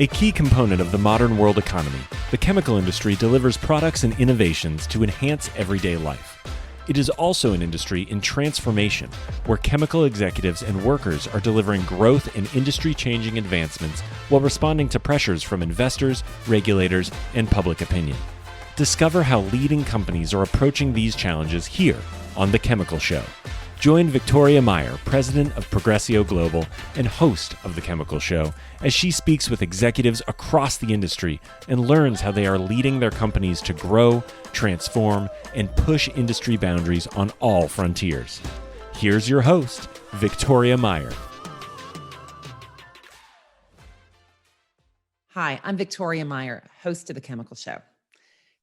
A key component of the modern world economy, the chemical industry delivers products and innovations to enhance everyday life. It is also an industry in transformation, where chemical executives and workers are delivering growth and industry-changing advancements while responding to pressures from investors, regulators, and public opinion. Discover how leading companies are approaching these challenges here on The Chemical Show. Join Victoria Meyer, president of Progressio Global and host of The Chemical Show, as she speaks with executives across the industry and learns how they are leading their companies to grow, transform, and push industry boundaries on all frontiers. Here's your host, Victoria Meyer. Hi, I'm Victoria Meyer, host of The Chemical Show.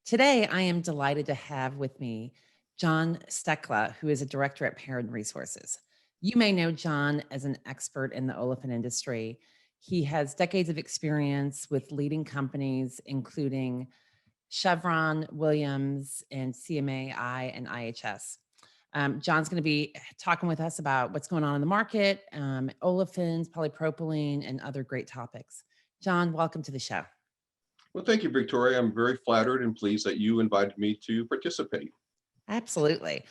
Today, I am delighted to have with me John Stekla, who is a director at PERIN Resources. You may know John as an expert in the olefin industry. He has decades of experience with leading companies, including Chevron, Williams, and CMAI and IHS. John's going to be talking with us about what's going on in the market, olefins, polypropylene, and other great topics. John, welcome to the show. Well, thank you, Victoria. I'm very flattered and pleased that you invited me to participate. Absolutely.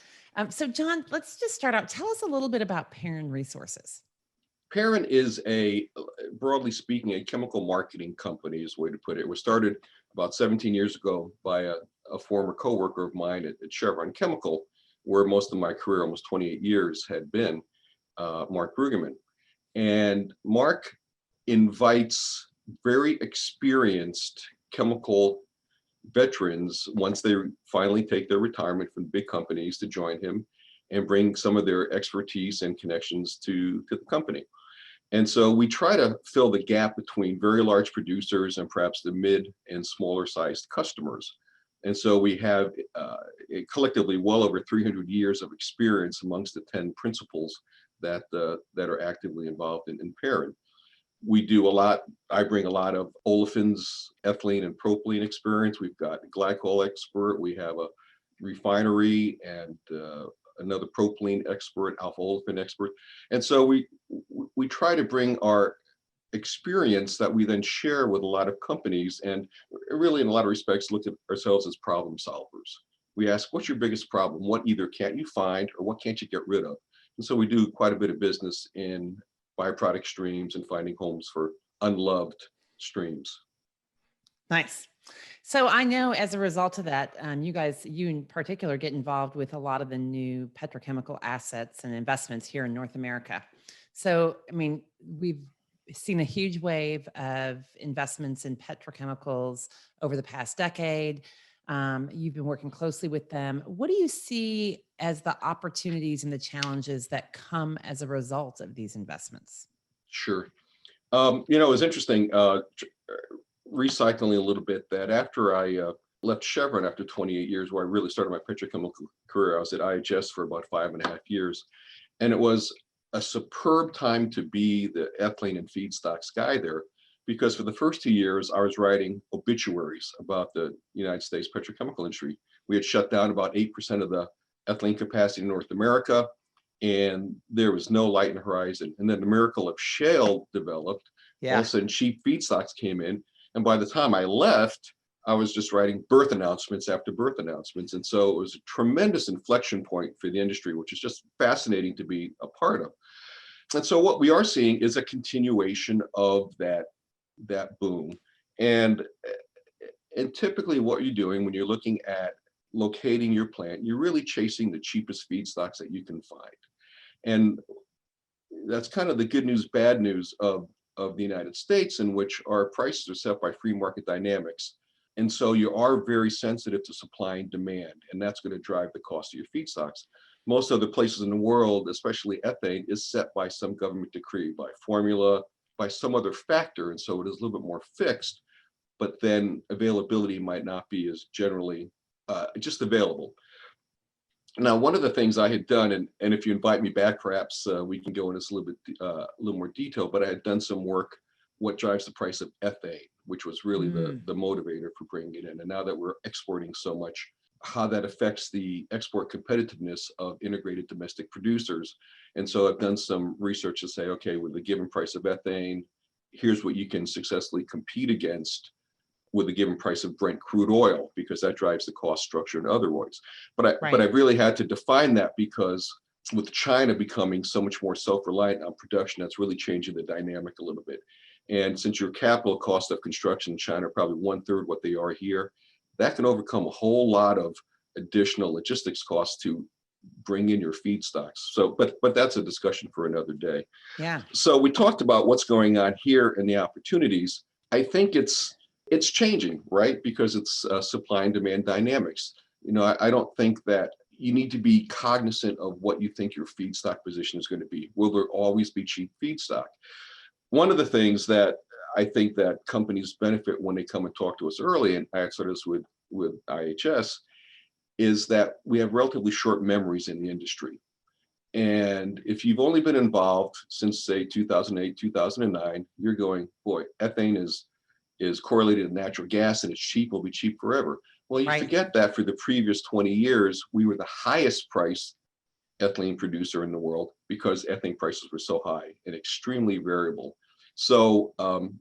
So John, let's just start out. Tell us a little bit about PERIN Resources. PERIN is broadly speaking, a chemical marketing company is the way to put it. It was started about 17 years ago by a former coworker of mine at Chevron Chemical, where most of my career, almost 28 years, had been, Mark Brueggemann. And Mark invites very experienced chemical veterans, once they finally take their retirement from big companies, to join him and bring some of their expertise and connections to the company. And so we try to fill the gap between very large producers and perhaps the mid and smaller sized customers. And so we have collectively well over 300 years of experience amongst the 10 principals that are actively involved in PERIN. We do a lot. I bring a lot of olefins, ethylene, and propylene experience. We've got a glycol expert. We have a refinery and another propylene expert, alpha olefin expert. And so we try to bring our experience that we then share with a lot of companies, and really in a lot of respects look at ourselves as problem solvers. We ask, what's your biggest problem? What either can't you find or what can't you get rid of? And so we do quite a bit of business in byproduct streams and finding homes for unloved streams. Nice. So I know as a result of that, you in particular get involved with a lot of the new petrochemical assets and investments here in North America. So, I mean, we've seen a huge wave of investments in petrochemicals over the past decade. You've been working closely with them. What do you see as the opportunities and the challenges that come as a result of these investments? Sure. It was interesting, recycling a little bit, that after I left Chevron after 28 years, where I really started my petrochemical career, I was at IHS for about 5.5 years. And it was a superb time to be the ethylene and feedstocks guy there, because for the first 2 years, I was writing obituaries about the United States petrochemical industry. We had shut down about 8% of the ethylene capacity in North America, and there was no light in the horizon. And then the miracle of shale developed. Yeah. All of a sudden, cheap feedstocks came in. And by the time I left, I was just writing birth announcements after birth announcements. And so it was a tremendous inflection point for the industry, which is just fascinating to be a part of. And so what we are seeing is a continuation of that boom. And typically what you're doing when you're looking at locating your plant, you're really chasing the cheapest feedstocks that you can find. And that's kind of the good news, bad news of the United States, in which our prices are set by free market dynamics. And so you are very sensitive to supply and demand, and that's going to drive the cost of your feedstocks. Most other places in the world, especially ethane, is set by some government decree, by formula, by some other factor. And so it is a little bit more fixed, but then availability might not be as generally just available. Now, one of the things I had done, and if you invite me back, perhaps we can go into this a little more detail, but I had done some work, what drives the price of ethane, which was really the motivator for bringing it in. And now that we're exporting so much, how that affects the export competitiveness of integrated domestic producers. And so I've done some research to say, okay, with the given price of ethane, here's what you can successfully compete against with a given price of Brent crude oil, because that drives the cost structure in other ways. But I really had to define that, because with China becoming so much more self-reliant on production, that's really changing the dynamic a little bit. And since your capital cost of construction in China are probably 1/3 what they are here, that can overcome a whole lot of additional logistics costs to bring in your feedstocks. So, but that's a discussion for another day. Yeah. So we talked about what's going on here and the opportunities. I think it's changing, right? Because it's supply and demand dynamics. I don't think that you need to be cognizant of what you think your feedstock position is going to be. Will there always be cheap feedstock? One of the things that I think that companies benefit when they come and talk to us early, and I started this with IHS, is that we have relatively short memories in the industry. And if you've only been involved since, say, 2008, 2009, you're going, boy, ethane is correlated to natural gas and it's cheap, will be cheap forever. Well, you forget that for the previous 20 years, we were the highest priced ethylene producer in the world because ethane prices were so high and extremely variable. So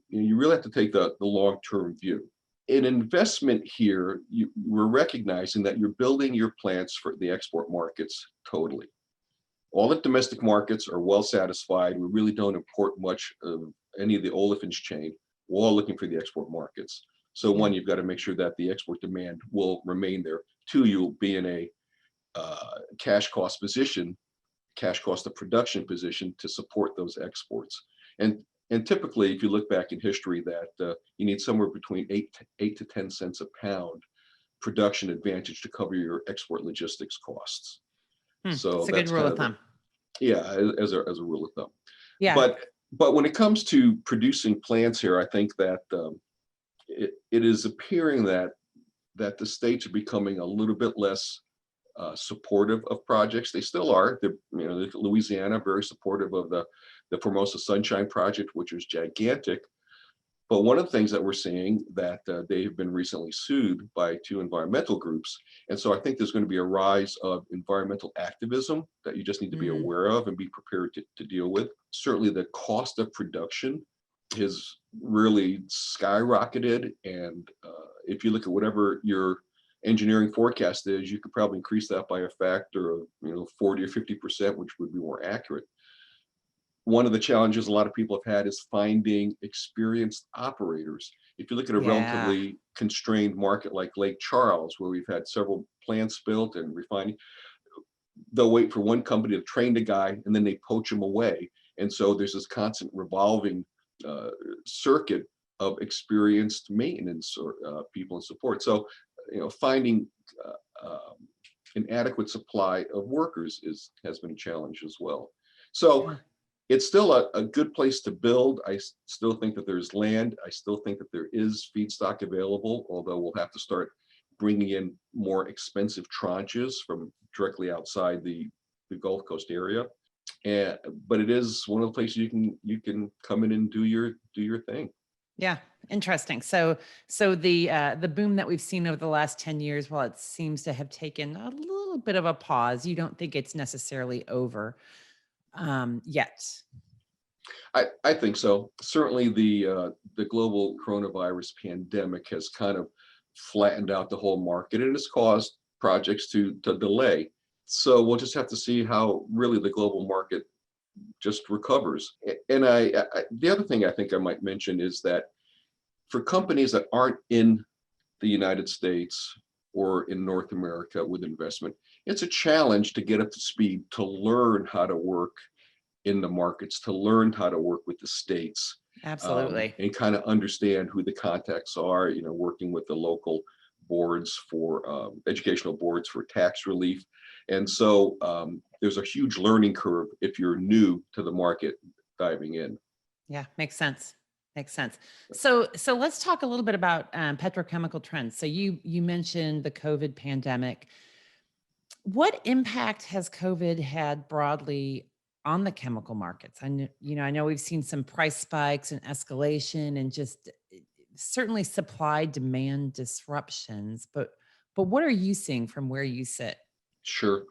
you really have to take the long-term view. In investment here, we're recognizing that you're building your plants for the export markets totally. All the domestic markets are well satisfied. We really don't import much of any of the olefins chain. We're all looking for the export markets. So one, you've got to make sure that the export demand will remain there. Two, you'll be in a cash cost of production position to support those exports. And typically, if you look back in history, that you need somewhere between 8 to 10 cents a pound production advantage to cover your export logistics costs. So that's a good rule of thumb. Yeah, as a rule of thumb. Yeah. But when it comes to producing plants here, I think that it is appearing that the states are becoming a little bit less supportive of projects. They still are. Louisiana, very supportive of the Formosa Sunshine Project, which is gigantic. But one of the things that we're seeing that they have been recently sued by 2 environmental groups. And so I think there's going to be a rise of environmental activism that you just need to be aware of and be prepared to deal with. Certainly the cost of production has really skyrocketed. And if you look at whatever your engineering forecast is, you could probably increase that by a factor of 40 or 50%, which would be more accurate. One of the challenges a lot of people have had is finding experienced operators. If you look at a relatively constrained market like Lake Charles, where we've had several plants built and refining, they'll wait for one company to train the guy and then they poach him away. And so there's this constant revolving circuit of experienced maintenance or people in support. So, finding an adequate supply of workers has been a challenge as well. So it's still a good place to build. I still think that there's land. I still think that there is feedstock available, although we'll have to start bringing in more expensive tranches from directly outside the Gulf Coast area. But it is one of the places you can come in and do your thing. Yeah, interesting. So the boom that we've seen over the last 10 years, while it seems to have taken a little bit of a pause, you don't think it's necessarily over yet? I think so. Certainly the global coronavirus pandemic has kind of flattened out the whole market and has caused projects to delay. So we'll just have to see how really the global market just recovers. And the other thing I think I might mention is that for companies that aren't in the United States or in North America with investment, it's a challenge to get up to speed, to learn how to work in the markets, to learn how to work with the states. Absolutely. And kind of understand who the contacts are, working with the local boards for educational boards for tax relief. And so there's a huge learning curve if you're new to the market diving in. Yeah, makes sense. Makes sense. So let's talk a little bit about petrochemical trends. So you mentioned the COVID pandemic. What impact has COVID had broadly on the chemical markets? I know we've seen some price spikes and escalation and just certainly supply demand disruptions, but what are you seeing from where you sit? Sure.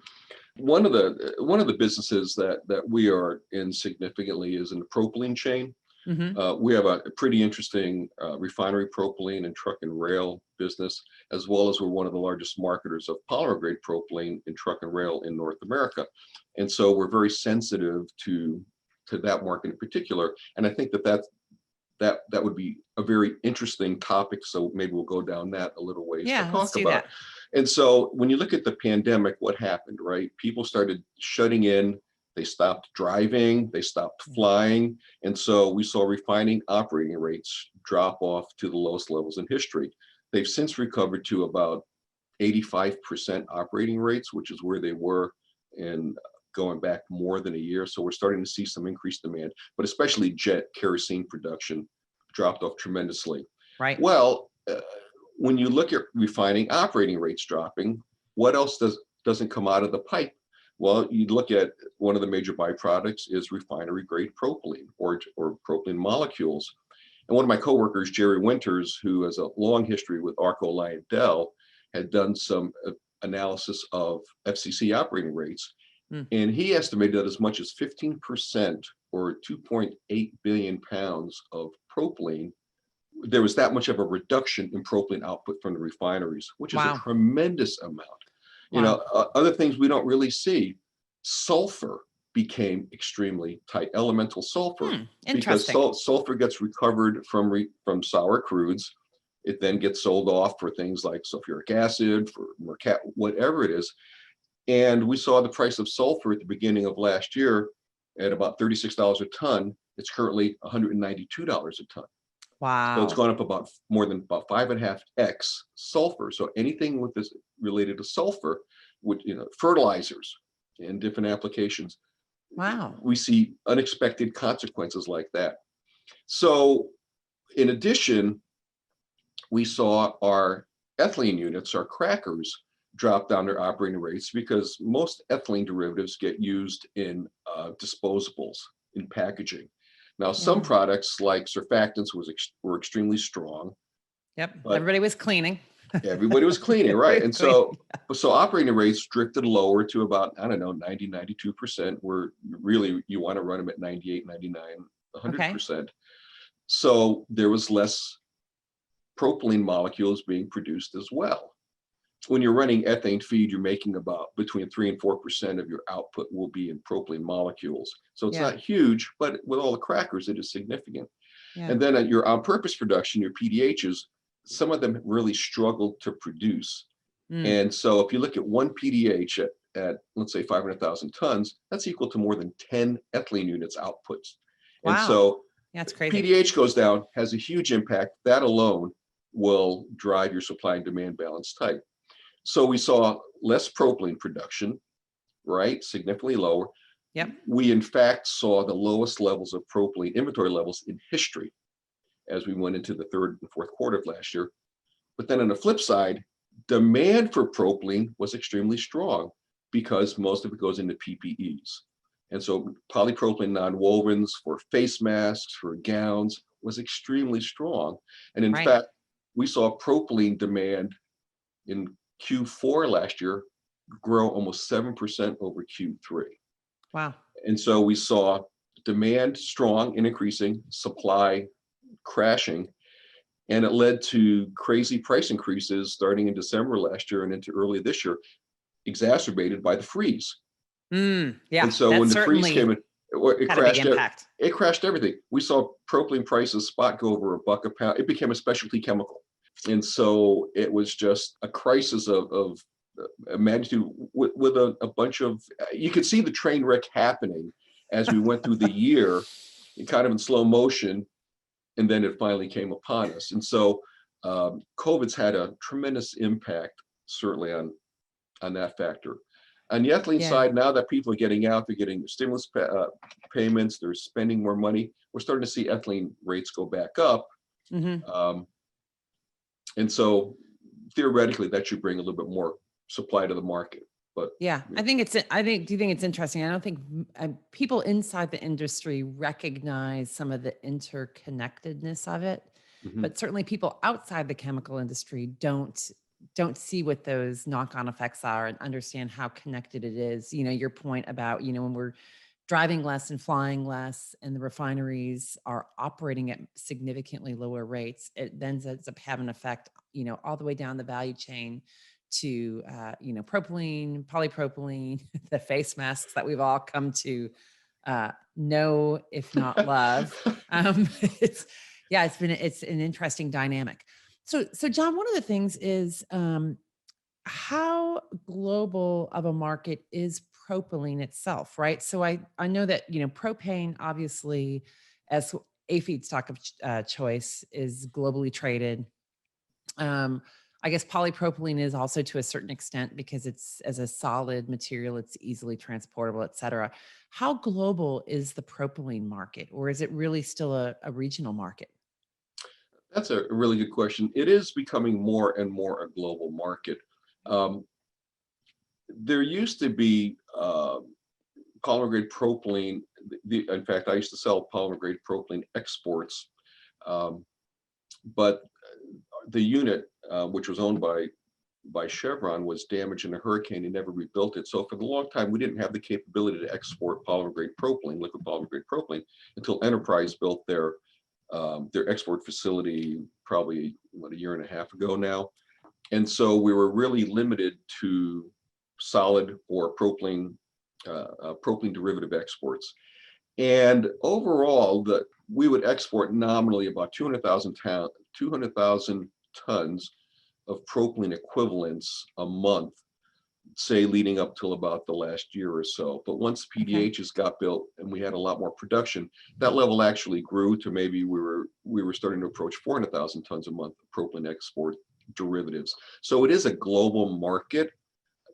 One of the businesses that we are in significantly is in the propylene chain. We have a pretty interesting refinery propylene and truck and rail business, as well as we're one of the largest marketers of polymer grade propylene in truck and rail in North America. And so we're very sensitive to that market in particular. And I think that would be a very interesting topic. So maybe we'll go down that a little ways to Let's talk do about. that. And so when you look at the pandemic, what happened, right? People started shutting in, they stopped driving, they stopped flying. And so we saw refining operating rates drop off to the lowest levels in history. They've since recovered to about 85% operating rates, which is where they were in going back more than a year. So we're starting to see some increased demand, but especially jet kerosene production dropped off tremendously. Right. Well, when you look at refining operating rates dropping, what else doesn't come out of the pipe? Well, you look at one of the major byproducts is refinery grade propylene or propylene molecules. And one of my coworkers, Jerry Winters, who has a long history with Arco Lyondell, had done some analysis of FCC operating rates. And he estimated that as much as 15% or 2.8 billion pounds of propylene, there was that much of a reduction in propylene output from the refineries, which is a tremendous amount. You know, other things we don't really see. Sulfur became extremely tight, elemental sulfur, because sulfur gets recovered from sour crudes. It then gets sold off for things like sulfuric acid, for mercat, whatever it is. And we saw the price of sulfur at the beginning of last year at about $36 a ton. It's currently $192 a ton. Wow. So it's gone up about more than about 5.5x sulfur. So anything with this related to sulfur, with fertilizers and different applications. Wow. We see unexpected consequences like that. So in addition, we saw our ethylene units, our crackers, drop down their operating rates because most ethylene derivatives get used in disposables, in packaging. Now, some products like surfactants were extremely strong. Yep, everybody was cleaning. Everybody was cleaning, right? And so operating rates drifted lower to about, 90, 92%, where really you want to run them at 98, 99, 100%. So there was less propylene molecules being produced as well. When you're running ethane feed, you're making about between 3 and 4% of your output will be in propylene molecules. So it's not huge, but with all the crackers, it is significant. And then at your on-purpose production, your PDHs, some of them really struggled to produce. And so if you look at one PDH at let's say 500,000 tons, that's equal to more than 10 ethylene units outputs. Wow. And so that's crazy. PDH goes down, has a huge impact. That alone will drive your supply and demand balance tight. So we saw less propylene production, right? Significantly lower. Yep. We in fact saw the lowest levels of propylene inventory levels in history as we went into the third and fourth quarter of last year. But then on the flip side, demand for propylene was extremely strong because most of it goes into PPEs. And so polypropylene nonwovens for face masks, for gowns was extremely strong. And in fact, we saw propylene demand in Q4 last year grow almost 7% over Q3. Wow. And so we saw demand strong and increasing, supply crashing, and it led to crazy price increases starting in December last year and into early this year, exacerbated by the freeze. Yeah. And so when the freeze came in, it crashed everything. We saw propylene prices spot go over $1 a pound. It became a specialty chemical. And so it was just a crisis of magnitude with a bunch of, you could see the train wreck happening as we went through the year, kind of in slow motion, and then it finally came upon us. And so COVID's had a tremendous impact, certainly on that factor. On the ethylene side, now that people are getting out, they're getting stimulus payments, they're spending more money, we're starting to see ethylene rates go back up. And so theoretically, that should bring a little bit more supply to the market. But do you think it's interesting? I don't think people inside the industry recognize some of the interconnectedness of it, but certainly people outside the chemical industry don't see what those knock-on effects are and understand how connected it is. Your point about, when we're driving less and flying less, and the refineries are operating at significantly lower rates, it then ends up having an effect, all the way down the value chain to, propylene, polypropylene, the face masks that we've all come to know, if not love. It's yeah, it's an interesting dynamic. So John, one of the things is how global of a market is propylene itself, right? So I know that propane obviously as a feedstock of choice is globally traded. I guess polypropylene is also to a certain extent because it's as a solid material, it's easily transportable, et cetera. How global is the propylene market, or is it really still a regional market? That's a really good question. It is becoming more and more a global market. Um, there used to be polymer grade propylene. In fact, I used to sell polymer grade propylene exports, um, but the unit, which was owned by Chevron, was damaged in a hurricane and never rebuilt it. So for the long time, we didn't have the capability to export polymer grade propylene, liquid polymer grade propylene, until Enterprise built their export facility probably a year and a half ago now. And so we were really limited to solid or propylene derivative exports. And overall, we would export nominally about 200,000 tons of propylene equivalents a month, say leading up till about the last year or so. But once PDHs got built and we had a lot more production, that level actually grew to maybe we were starting to approach 400,000 tons a month of propylene export derivatives. So it is a global market,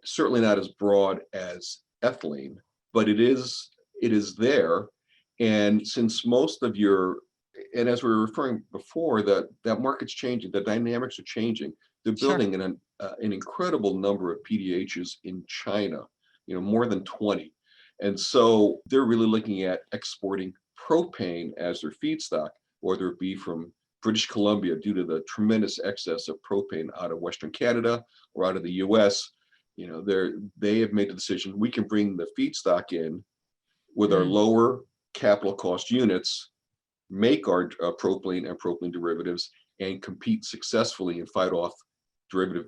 certainly not as broad as ethylene, but it is there. And since most of and as we were referring before, that market's changing, the dynamics are changing. They're Sure. building an incredible number of PDHs in China, more than 20. And so they're really looking at exporting propane as their feedstock, whether it be from British Columbia due to the tremendous excess of propane out of Western Canada or out of the US. They have made the decision, we can bring the feedstock in with our lower capital cost units, make our propylene and propylene derivatives, and compete successfully and fight off derivative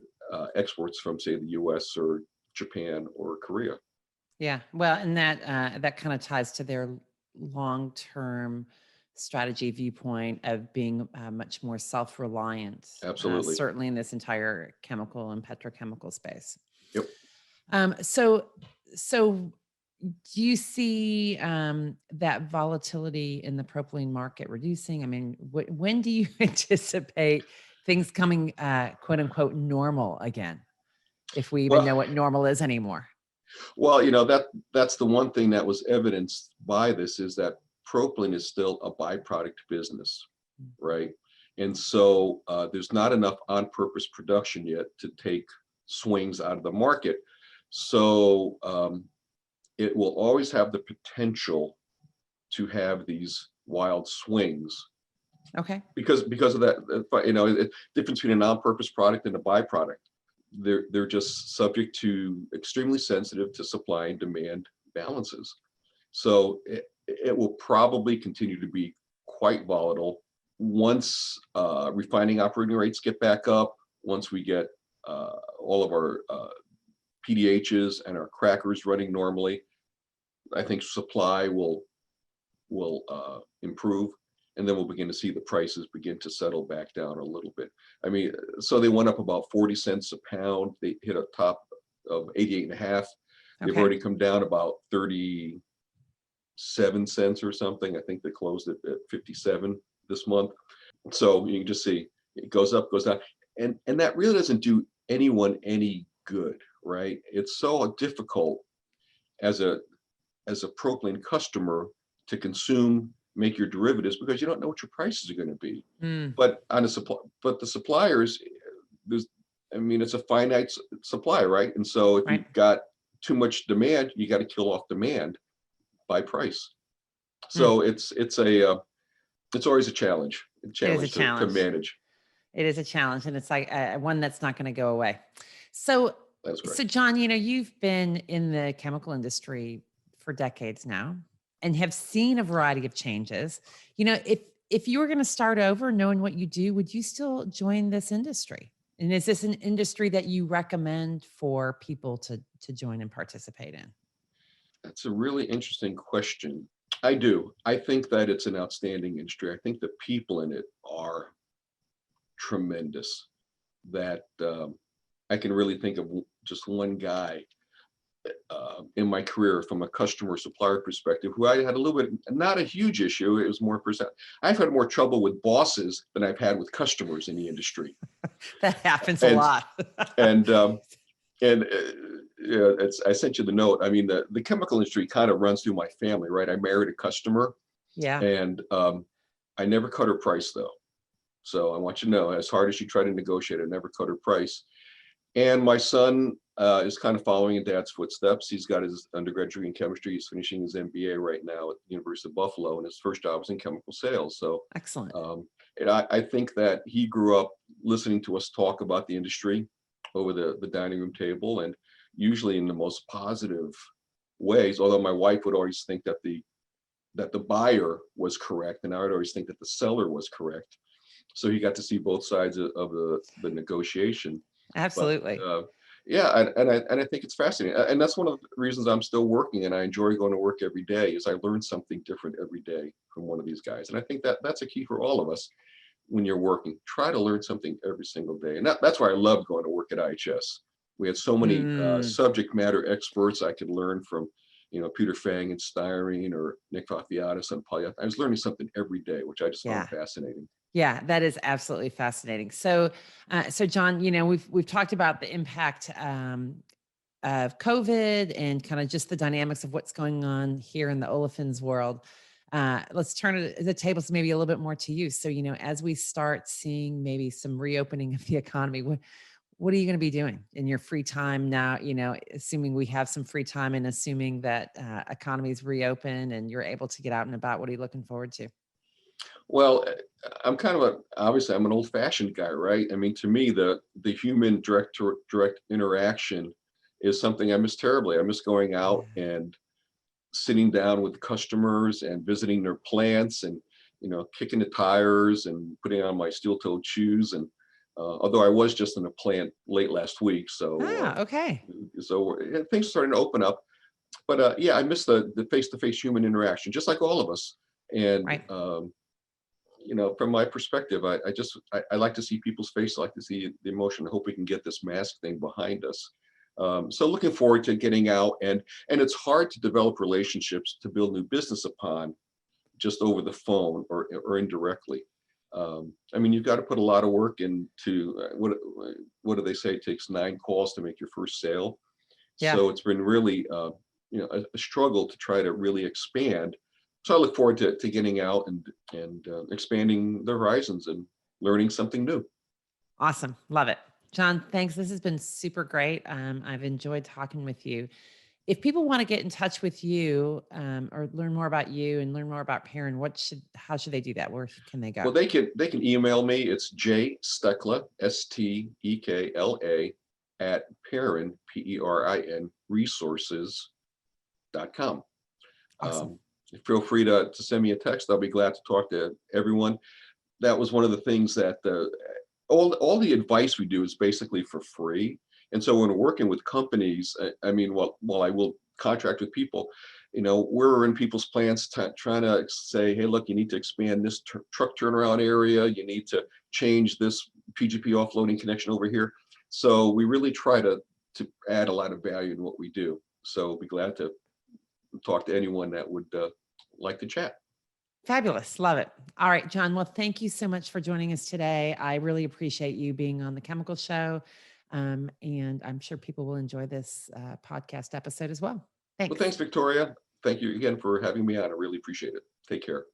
exports from, say, the US or Japan or Korea. Yeah, well, and that kind of ties to their long-term strategy viewpoint of being much more self-reliant, Absolutely. certainly in this entire chemical and petrochemical space. Yep. So do you see that volatility in the propylene market reducing? I mean, when do you anticipate things coming quote unquote normal again, if we even know what normal is anymore? Well, that's the one thing that was evidenced by this, is that propylene is still a byproduct business, right? And so there's not enough on-purpose production yet to take swings out of the market. So it will always have the potential to have these wild swings. Okay. Because of that, the difference between a non-purpose product and a byproduct. They're just subject to extremely sensitive to supply and demand balances. So it will probably continue to be quite volatile. Once refining operating rates get back up, once we get all of our PDHs and our crackers running normally, I think supply will improve, and then we'll begin to see the prices begin to settle back down a little bit. I mean, so they went up about 40 cents a pound. They hit a top of 88.5. They've already come down about 37 cents or something. I think they closed it at 57 this month. So you can just see it goes up, goes down, and that really doesn't do anyone any good, right? It's so difficult as a propylene customer to consume, make your derivatives, because you don't know what your prices are going to be. But the suppliers, it's a finite supply, right? And so if you've got too much demand, you got to kill off demand by price. So it's always a challenge. To manage. It is a challenge, and it's like one that's not going to go away. So, That's right. So John, you've been in the chemical industry for decades now. and have seen a variety of changes. If you were going to start over knowing what you do, would you still join this industry? And is this an industry that you recommend for people to join and participate in? That's a really interesting question. I do. I think that it's an outstanding industry. I think the people in it are tremendous. That I can really think of just one guy in my career from a customer supplier perspective who I had a little bit, not a huge issue. It was more percent. I've had more trouble with bosses than I've had with customers in the industry. That happens a lot. and I sent you the note. I mean, the chemical industry kind of runs through my family, right? I married a customer, Yeah. and I never cut her price though. So I want you to know, as hard as she tried to negotiate, I never cut her price. And my son is kind of following in dad's footsteps. He's got his undergraduate in chemistry. He's finishing his MBA right now at the University of Buffalo, and his first job was in chemical sales. So excellent. And I think that he grew up listening to us talk about the industry over the dining room table, and usually in the most positive ways. Although my wife would always think that the buyer was correct, and I would always think that the seller was correct. So he got to see both sides of the negotiation. Absolutely. But, yeah, and I think it's fascinating, and that's one of the reasons I'm still working, and I enjoy going to work every day. Is I learn something different every day from one of these guys, and I think that that's a key for all of us. When you're working, try to learn something every single day, and that's why I love going to work at IHS. We had so many subject matter experts I could learn from, Peter Fang and styrene, or Nick Fafiatis on polyethylene. I was learning something every day, which I just found fascinating. Yeah, that is absolutely fascinating. So John, we've talked about the impact of COVID and kind of just the dynamics of what's going on here in the olefins world. Let's turn the tables maybe a little bit more to you. So, as we start seeing maybe some reopening of the economy, what are you going to be doing in your free time now? Assuming we have some free time and assuming that economies reopen and you're able to get out and about, what are you looking forward to? Well, I'm kind of obviously I'm an old-fashioned guy, right? I mean, to me, the human direct interaction is something I miss terribly. I miss going out and sitting down with customers and visiting their plants, and kicking the tires and putting on my steel-toed shoes. And although I was just in a plant late last week, so okay, so things are starting to open up. But yeah, I miss the face-to-face human interaction, just like all of us. And right. From my perspective, I like to see people's face. I like to see the emotion. I hope we can get this mask thing behind us. So looking forward to getting out, and it's hard to develop relationships, to build new business upon just over the phone or indirectly. I mean, you've got to put a lot of work into what do they say? It takes 9 calls to make your first sale. Yeah. So it's been really a struggle to try to really expand. So I look forward to getting out and expanding the horizons and learning something new. Awesome. Love it. John, thanks. This has been super great. I've enjoyed talking with you. If people want to get in touch with you or learn more about you and learn more about PERIN, how should they do that? Where can they go? Well, they can email me. It's jstekla, STEKLA, at PERIN, PERIN resources.com. Awesome. Feel free to send me a text. I'll be glad to talk to everyone. That was one of the things that all the advice we do is basically for free. And so when we're working with companies, I mean, while I will contract with people, we're in people's plants trying to say, hey, look, you need to expand this truck turnaround area. You need to change this PGP offloading connection over here. So we really try to add a lot of value in what we do. So I'll be glad to talk to anyone that would like to chat. Fabulous. Love it. All right, John. Well, thank you so much for joining us today. I really appreciate you being on the Chemical Show. And I'm sure people will enjoy this podcast episode as well. Thanks. Well, thanks, Victoria. Thank you again for having me on. I really appreciate it. Take care.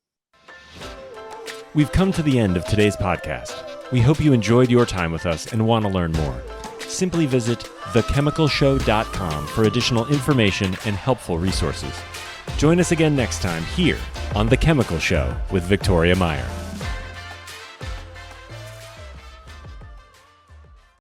We've come to the end of today's podcast. We hope you enjoyed your time with us and want to learn more. Simply visit thechemicalshow.com for additional information and helpful resources. Join us again next time here on The Chemical Show with Victoria Meyer.